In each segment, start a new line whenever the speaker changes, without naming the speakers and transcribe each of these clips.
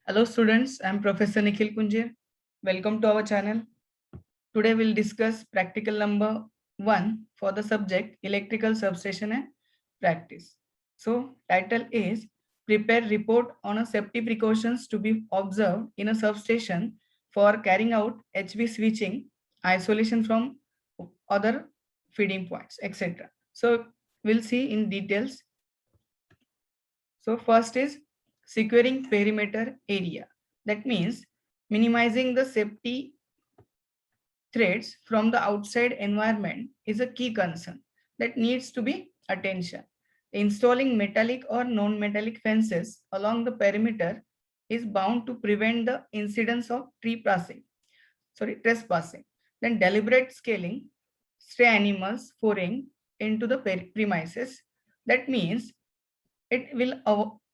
Hello students, I am Professor Nikhil Kunje. Welcome to our channel. Today we'll discuss practical number 1 for the subject electrical substation and practice. So title is prepare report on a safety precautions to be observed in a substation for carrying out HV switching, isolation from other feeding points, etc. So we'll see in details. So first is securing perimeter area. That means minimizing the safety threats from the outside environment is a key concern that needs to be attention. Installing metallic or non-metallic fences along the perimeter is bound to prevent the incidence of trespassing. Then deliberate scaling, stray animals foraying into the premises. That means it will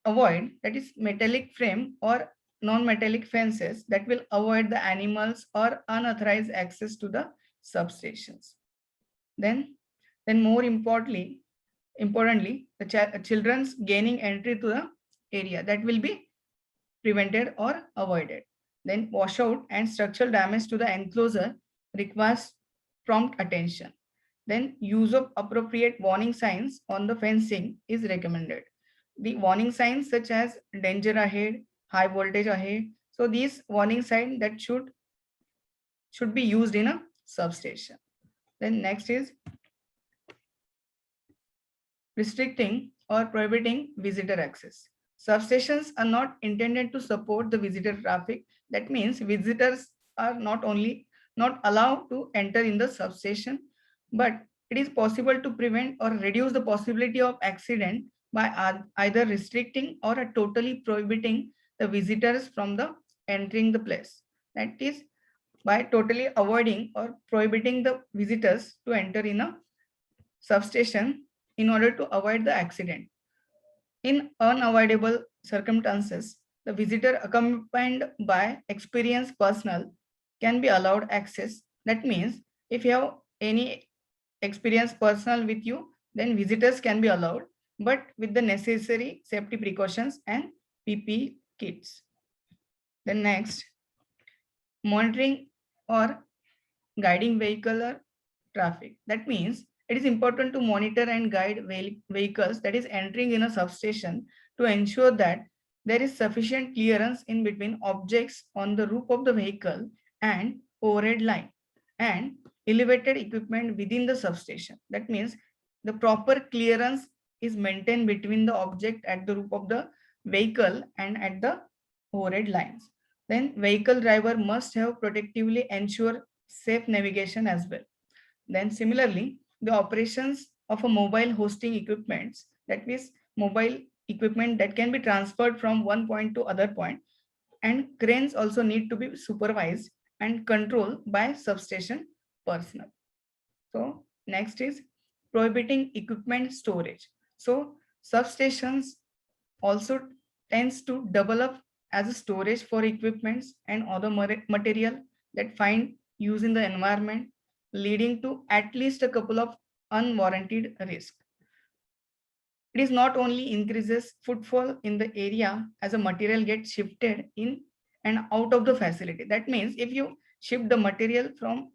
avoid, that is metallic frame or non-metallic fences that will avoid the animals or unauthorized access to the substations. Then more importantly, the children's gaining entry to the area that will be prevented or avoided. Then washout and structural damage to the enclosure requires prompt attention. Then use of appropriate warning signs on the fencing is recommended. The warning signs such as danger ahead, high voltage ahead. So these warning signs that should be used in a substation. Then next is restricting or prohibiting visitor access. Substations are not intended to support the visitor traffic. That means visitors are not allowed to enter in the substation, but it is possible to prevent or reduce the possibility of accident by either restricting or totally prohibiting the visitors from the entering the place. That is by totally avoiding or prohibiting the visitors to enter in a substation in order to avoid the accident. In unavoidable circumstances, the visitor accompanied by experienced personnel can be allowed access. That means if you have any experienced personnel with you, then visitors can be allowed, but with the necessary safety precautions and PPE kits. Then next, monitoring or guiding vehicular traffic. That means it is important to monitor and guide vehicles that is entering in a substation to ensure that there is sufficient clearance in between objects on the roof of the vehicle and overhead line and elevated equipment within the substation. That means the proper clearance is maintained between the object at the roof of the vehicle and at the overhead lines. Then vehicle driver must have protectively ensure safe navigation as well. Then similarly, the operations of a mobile hosting equipments, that means mobile equipment that can be transferred from one point to other point, and cranes also need to be supervised and controlled by substation personnel. So next is prohibiting equipment storage. So substations also tends to develop as a storage for equipments and other material that find use in the environment, leading to at least a couple of unwarranted risks. It is not only increases footfall in the area as a material gets shifted in and out of the facility. That means if you shift the material from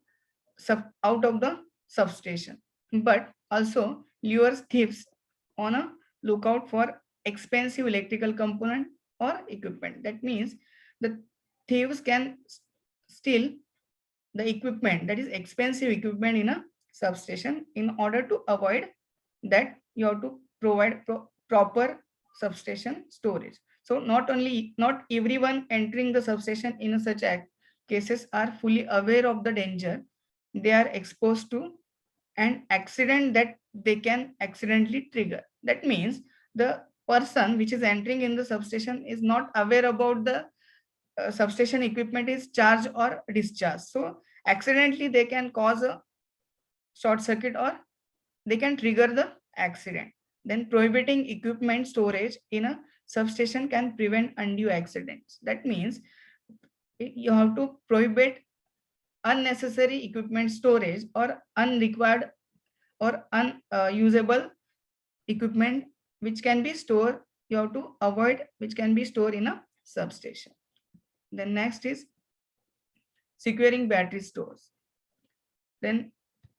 out of the substation, but also lures thieves on a lookout for expensive electrical component or equipment. That means the thieves can steal the equipment, that is expensive equipment in a substation. In order to avoid that, you have to provide proper substation storage. So not everyone entering the substation in such cases are fully aware of the danger they are exposed to and accident that they can accidentally trigger. That means the person which is entering in the substation is not aware about the substation equipment is charged or discharged. So accidentally they can cause a short circuit or they can trigger the accident. Then prohibiting equipment storage in a substation can prevent undue accidents. That means you have to prohibit unnecessary equipment storage or unrequired or unusable equipment which can be stored. You have to avoid which can be stored in a substation. Then next is securing battery stores. Then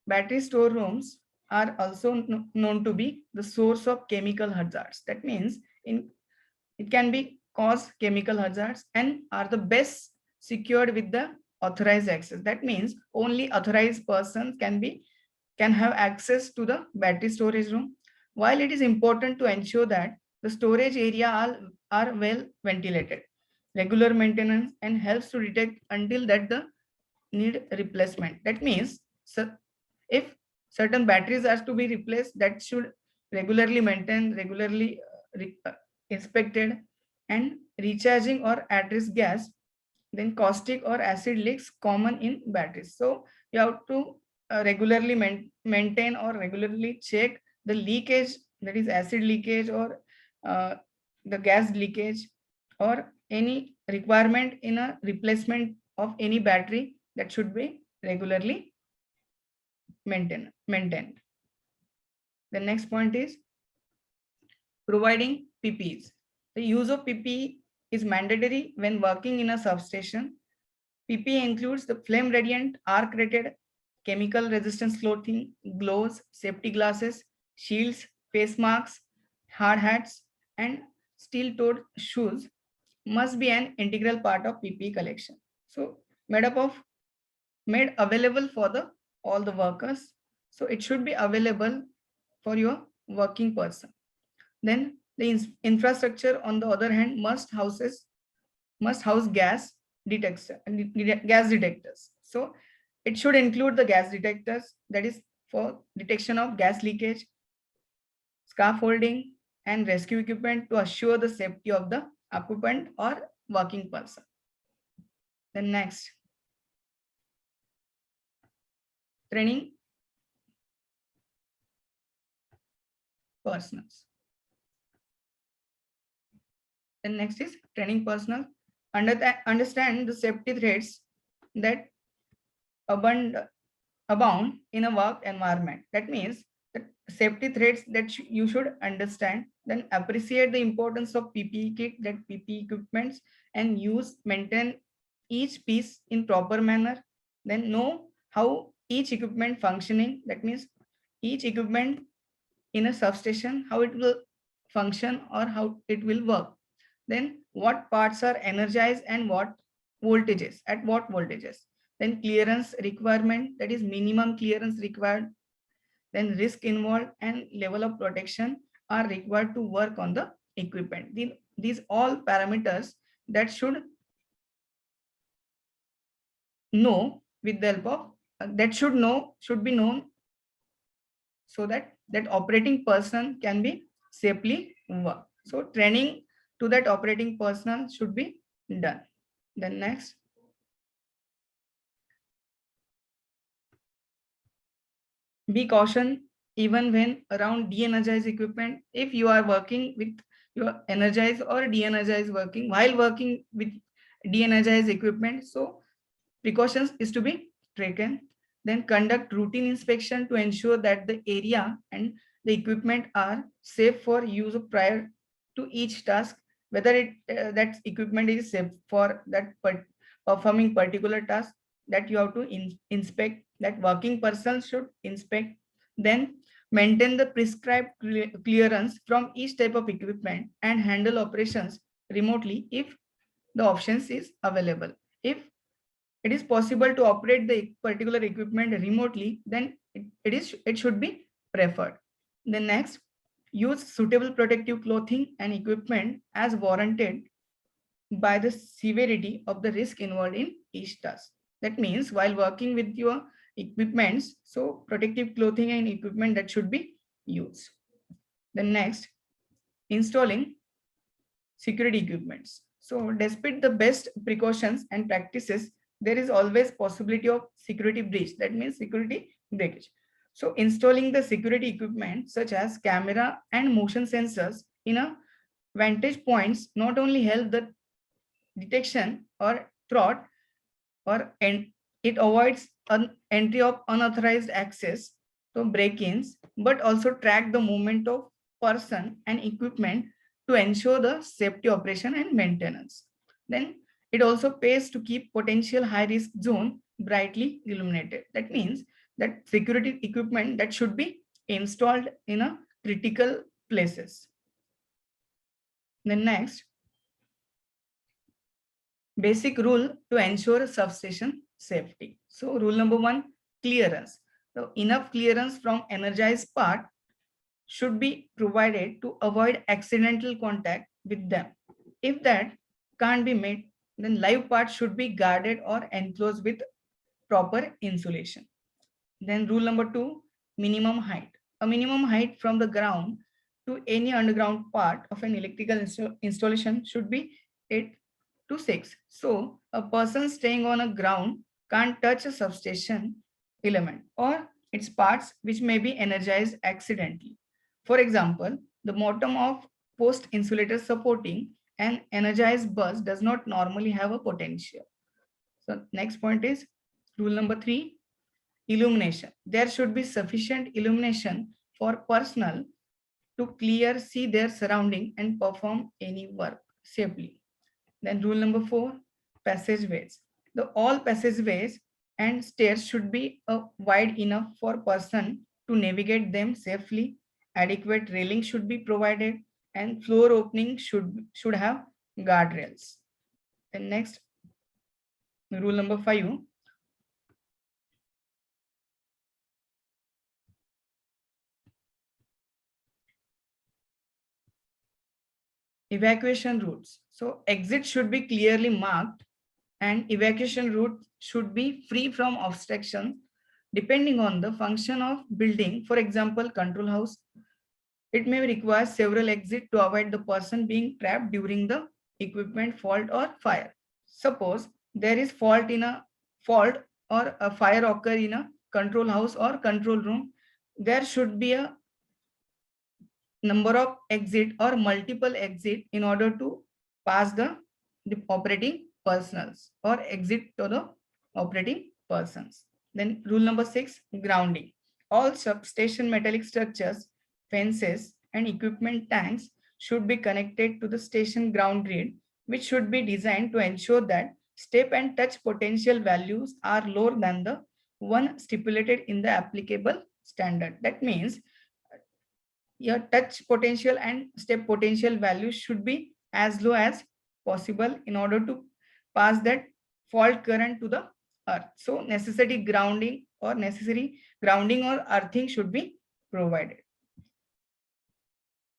battery storerooms are also known to be the source of chemical hazards. That means it can be cause chemical hazards and are the best secured with the authorized access. That means only authorized persons can have access to the battery storage room. While it is important to ensure that the storage area are well ventilated, regular maintenance and helps to detect until that the need replacement. That means, so if certain batteries has to be replaced, that should regularly maintained, regularly inspected, and recharging or at-risk gas, then caustic or acid leaks common in batteries. So you have to regularly maintain or regularly check the leakage, that is acid leakage or uh, the gas leakage, or any requirement in a replacement of any battery, that should be regularly maintained. The next point is providing PPEs. The use of PPE is mandatory when working in a substation. PPE includes the flame retardant, arc rated, chemical resistance clothing, gloves, safety glasses, shields, face masks, hard hats, and steel-toed shoes must be an integral part of PPE collection. So made available for the all the workers. So it should be available for your working person. Then the infrastructure, on the other hand, must house gas detectors. So it should include the gas detectors, that is for detection of gas leakage, scaffolding, and rescue equipment to assure the safety of the occupant or working person. Then next, training personals. Then next is training personnel. Understand the safety threats that abound in a work environment. That means the safety threats that you should understand. Then appreciate the importance of PPE kit, that PPE equipments, and maintain each piece in proper manner. Then know how each equipment functioning. That means each equipment in a substation, how it will function or how it will work. Then what parts are energized and what voltages, at what voltages. Then clearance requirement, that is minimum clearance required. Then risk involved and level of protection are required to work on the equipment. These all parameters that should know with the help of should be known, so that operating person can be safely work. So training to that operating personnel should be done. Then next, be caution even when around de-energized equipment. If you are working with your energized or de-energized working, while working with de-energized equipment, so precautions is to be taken. Then conduct routine inspection to ensure that the area and the equipment are safe for use prior to each task, whether that equipment is safe for that performing particular task, that you have to inspect, that working person should inspect. Then maintain the prescribed clearance from each type of equipment and handle operations remotely if the options is available. If it is possible to operate the particular equipment remotely, then it should be preferred. Then next, use suitable protective clothing and equipment as warranted by the severity of the risk involved in each task. That means while working with your equipments, so protective clothing and equipment that should be used. Then next, installing security equipments. So despite the best precautions and practices, there is always possibility of security breach. That means security breakage. So installing the security equipment such as camera and motion sensors in a vantage points not only help the detection or fraud, and it avoids an entry of unauthorized access to break-ins, but also track the movement of person and equipment to ensure the safety operation and maintenance. Then It also pays to keep potential high risk zone brightly illuminated. That means that security equipment that should be installed in a critical places. Then next, basic rule to ensure substation safety. So rule number 1, clearance. So enough clearance from energized part should be provided to avoid accidental contact with them. If that can't be made, then live parts should be guarded or enclosed with proper insulation. Then rule number 2, minimum height. A minimum height from the ground to any underground part of an electrical installation should be 8 to 6. So a person staying on a ground can't touch a substation element or its parts which may be energized accidentally. For example, the bottom of post insulator supporting an energized bus does not normally have a potential. So next point is rule number 3, illumination. There should be sufficient illumination for personnel to see their surrounding and perform any work safely. Then rule number 4, passageways. The all passageways and stairs should be wide enough for person to navigate them safely. Adequate railing should be provided and floor opening should have guardrails. Then next, rule number 5, evacuation routes. So exit should be clearly marked and evacuation route should be free from obstructions depending on the function of building. For example, control house, it may require several exits to avoid the person being trapped during the equipment fault or fire. Suppose there is fault or a fire occur in a control house or control room, there should be a number of exit or multiple exit in order to pass the operating personals or exit to the operating persons. Then rule number 6, grounding. All substation metallic structures, fences and equipment tanks should be connected to the station ground grid, which should be designed to ensure that step and touch potential values are lower than the one stipulated in the applicable standard. That means your touch potential and step potential values should be as low as possible in order to pass that fault current to the earth. So necessary grounding or earthing should be provided.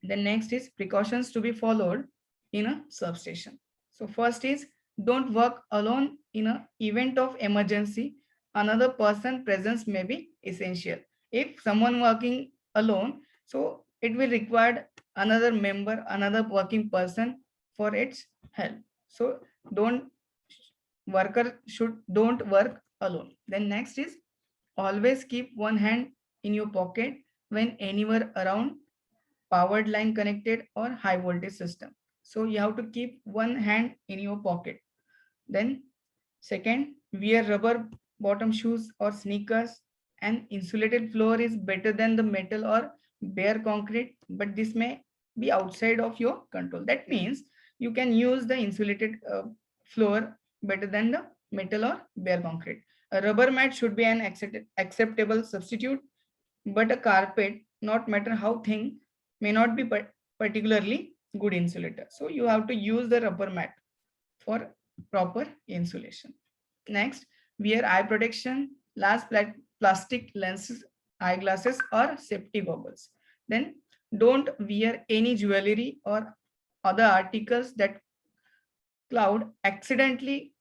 The next is precautions to be followed in a substation. So first is don't work alone in an event of emergency. Another person presence may be essential. If someone working alone, so it will require another member, another working person for its help. So don't work alone. Then next is always keep one hand in your pocket when anywhere around powered line connected or high voltage system. So you have to keep one hand in your pocket. Then second, wear rubber bottom shoes or sneakers. An insulated floor is better than the metal or bare concrete, but this may be outside of your control. That means you can use the insulated floor better than the metal or bare concrete. A rubber mat should be an acceptable substitute, but a carpet, not matter how thin, may not be particularly good insulator. So you have to use the rubber mat for proper insulation. Next, wear eye protection, large plastic lenses, eyeglasses or safety goggles. Then don't wear any jewelry or other articles that cloud accidentally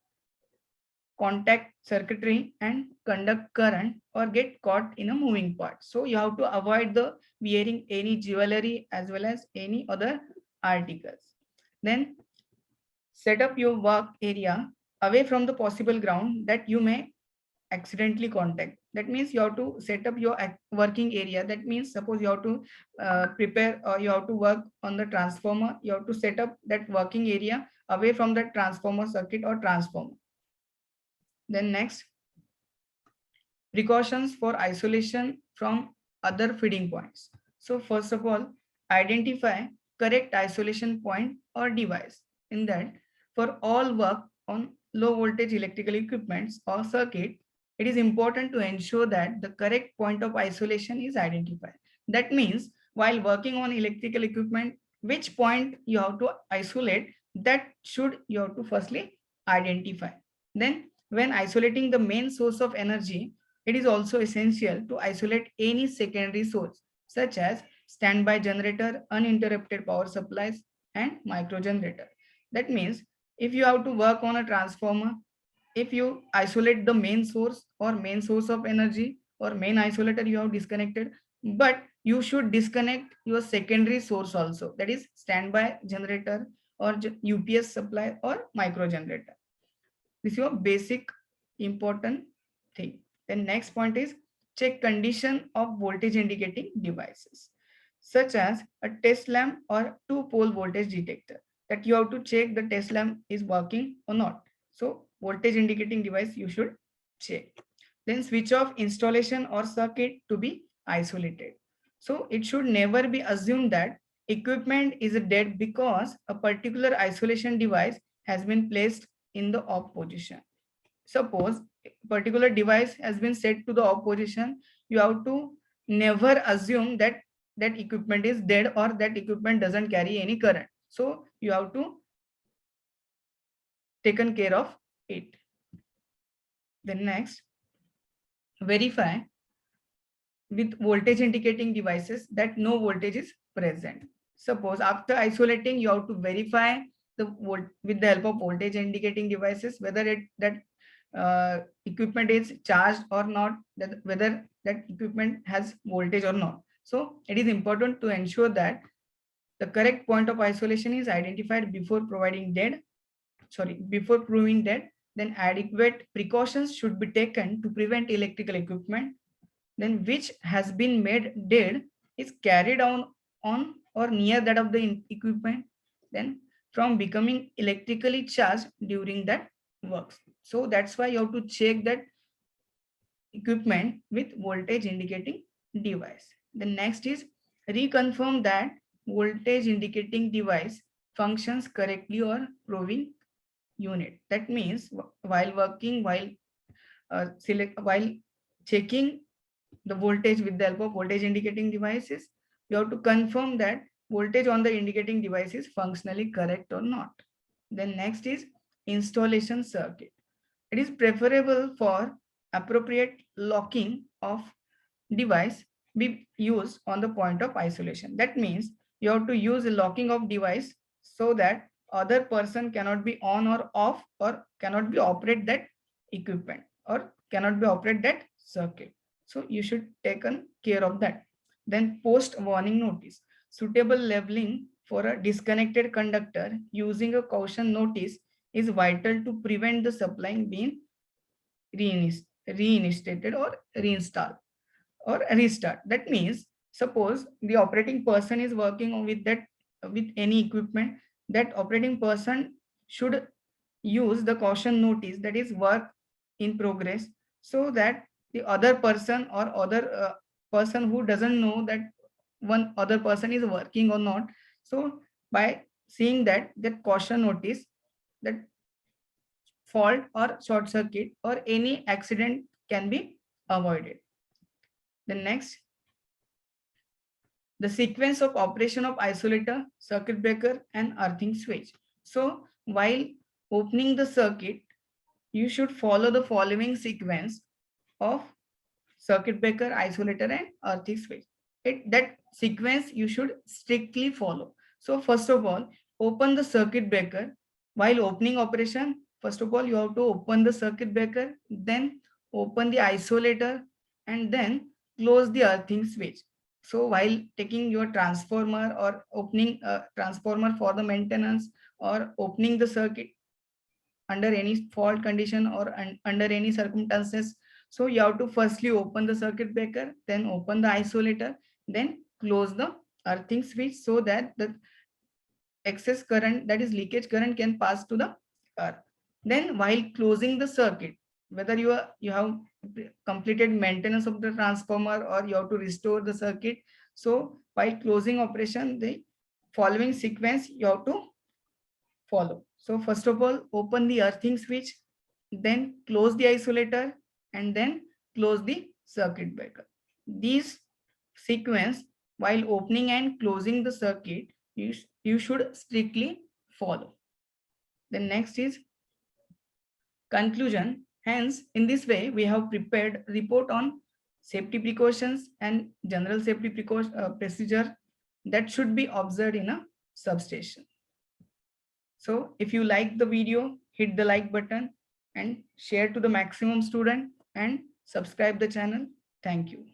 contact circuitry and conduct current or get caught in a moving part. So you have to avoid the wearing any jewelry as well as any other articles. Then set up your work area away from the possible ground that you may accidentally contact. That means you have to set up your working area. That means suppose you have to prepare or you have to work on the transformer, you have to set up that working area away from the transformer circuit or transformer. Then next, precautions for isolation from other feeding points. So first of all, identify correct isolation point or device. In that, for all work on low voltage electrical equipments or circuit, it is important to ensure that the correct point of isolation is identified. That means while working on electrical equipment, which point you have to isolate, that should you have to firstly identify. Then when isolating the main source of energy, it is also essential to isolate any secondary source such as standby generator, uninterrupted power supplies, and micro generator. That means if you have to work on a transformer, if you isolate the main source or main source of energy or main isolator you have disconnected, but you should disconnect your secondary source also, that is standby generator or UPS supply or micro generator. This is your basic important thing. Then next point is check condition of voltage indicating devices such as a test lamp or two pole voltage detector, that you have to check the test lamp is working or not. So voltage indicating device you should check. Then switch off installation or circuit to be isolated. So it should never be assumed that equipment is dead because a particular isolation device has been placed in the off position. Suppose a particular device has been set to the off position, you have to never assume that that equipment is dead or that equipment doesn't carry any current. So you have to taken care of it. Then next, verify with voltage indicating devices that no voltage is present. Suppose after isolating, you have to verify the volt with the help of voltage indicating devices whether that equipment is charged or not, that whether that equipment has voltage or not. So it is important to ensure that the correct point of isolation is identified before before proving dead. Then adequate precautions should be taken to prevent electrical equipment then which has been made dead is carried on or near that of the equipment then from becoming electrically charged during that works. So that's why you have to check that equipment with voltage indicating device. The next is reconfirm that voltage indicating device functions correctly or proving unit. That means while working, while checking the voltage with the help of voltage indicating devices, you have to confirm that voltage on the indicating device is functionally correct or not. Then next is installation circuit. It is preferable for appropriate locking of device be used on the point of isolation. That means you have to use a locking of device so that other person cannot be on or off or cannot be operate that equipment or cannot be operate that circuit. So you should take care of that. Then post warning notice. Suitable leveling for a disconnected conductor using a caution notice is vital to prevent the supplying being reinstated or reinstalled or restart. That means suppose the operating person is working with that with any equipment, that operating person should use the caution notice, that is work in progress, so that the other person or other person who doesn't know that one other person is working or not, so by seeing that caution notice, that fault or short circuit or any accident can be avoided. The next, the sequence of operation of isolator, circuit breaker, and earthing switch. So while opening the circuit, you should follow the following sequence of circuit breaker, isolator, and earthing switch. That sequence you should strictly follow. So first of all, open the circuit breaker. While opening operation, first of all, you have to open the circuit breaker, then open the isolator, and then close the earthing switch. So while taking your transformer or opening a transformer for the maintenance or opening the circuit under any fault condition or under any circumstances, so you have to firstly open the circuit breaker, then open the isolator, then close the earthing switch so that the excess current, that is leakage current, can pass to the earth. Then while closing the circuit, whether you have completed maintenance of the transformer or you have to restore the circuit, so while closing operation, the following sequence you have to follow. So first of all, open the earthing switch, then close the isolator, and then close the circuit breaker. These sequence while opening and closing the circuit, you should strictly follow. The next is conclusion. Hence, in this way, we have prepared report on safety precautions and general safety procedure that should be observed in a substation. So if you like the video, hit the like button and share to the maximum student and subscribe the channel. Thank you.